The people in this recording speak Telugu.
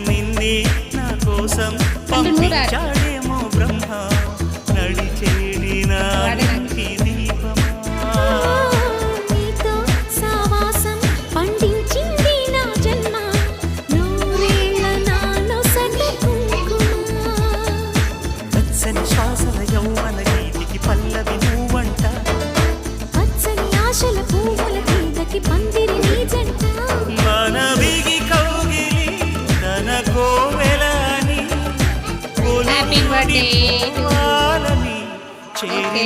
నిన్నే నా కోసం పంపించాడేమో బ్రహ్మ నడిచేడి నా ఇంటి దీపమా నీతో సావాసం పండించింది నా జన్మ నూరేళ్ళ నాలో సన్నుకుంకుమ పచ్చని శ్వాసల యౌవన గీతికి పల్లవి నువ్వంట పచ్చని ఆశల పువ్వుల తీగకి పందిరి నీ జంట మనవిగి కౌగిలి తన కోవెలని Happy birthday. వాళ్ళని చేరింది